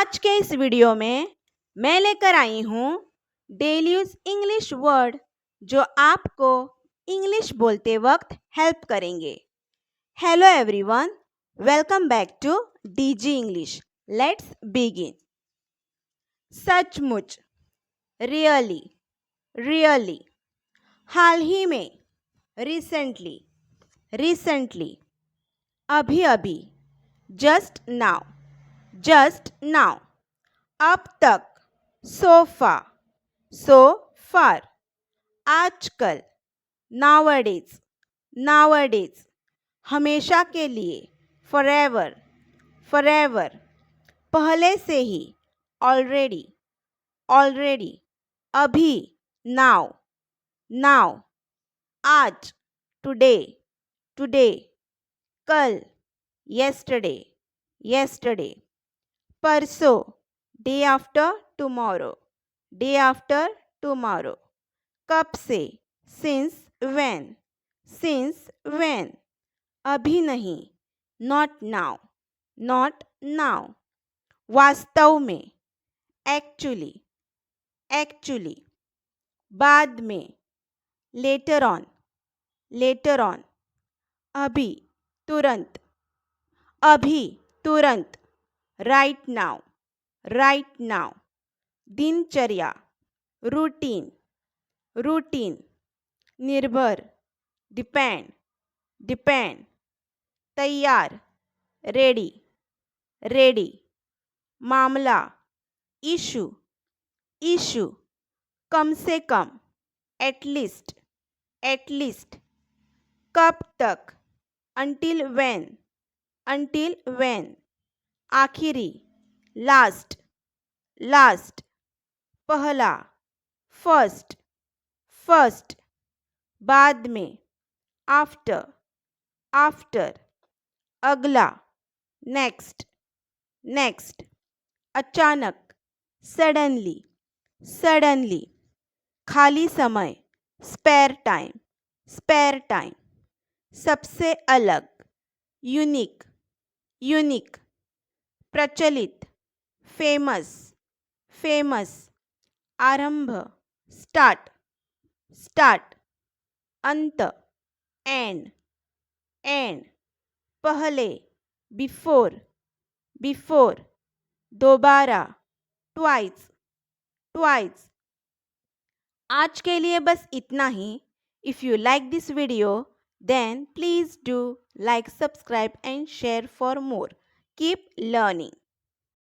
आज के इस वीडियो में मैं लेकर आई हूँ डेली यूज इंग्लिश वर्ड जो आपको इंग्लिश बोलते वक्त हेल्प करेंगे। Hello everyone, welcome back to DG English. Let's begin. सचमुच, रियली, रियली। हाल ही में, रिसेंटली, रिसेंटली। अभी अभी, जस्ट नाउ, जस्ट नाउ। अब तक, सो फार, सो फार। आजकल, नाउअडेज, नाउअडेज। हमेशा के लिए, फॉरएवर, फॉरएवर। पहले से ही, ऑलरेडी, ऑलरेडी। अभी, नाउ, नाउ। आज, टुडे, टुडे। कल, yesterday, yesterday। परसों, day after tomorrow, day after tomorrow. कब से, सिंस व्हेन, सिंस व्हेन। अभी नहीं, नॉट नाउ, नॉट नाउ। वास्तव में, एक्चुअली, एक्चुअली। बाद में, लेटर ऑन, लेटर ऑन। अभी, तुरंत, अभी, तुरंत। Right now, right now. दिनचर्या, रूटीन, रूटीन। निर्भर, डिपेंड, डिपेंड। तैयार, रेडी, रेडी। मामला, इशू, इशू। कम से कम, एटलीस्ट, एटलीस्ट। कब तक, अंटिल व्हेन, अंटिल व्हेन। आखिरी, लास्ट, लास्ट। पहला, फर्स्ट, फर्स्ट। बाद में, आफ्टर, आफ्टर। अगला, नेक्स्ट, नेक्स्ट। अचानक, सडनली, सडनली। खाली समय, स्पेयर टाइम, स्पेयर टाइम। सबसे अलग, यूनिक, यूनिक। प्रचलित, फेमस, फेमस। आरंभ, स्टार्ट, स्टार्ट। अंत, एंड, एंड। पहले, बिफोर, बिफोर। दोबारा, ट्वाइस, ट्वाइस। आज के लिए बस इतना ही। If you like this video, then please do like, subscribe and share for more. Keep learning.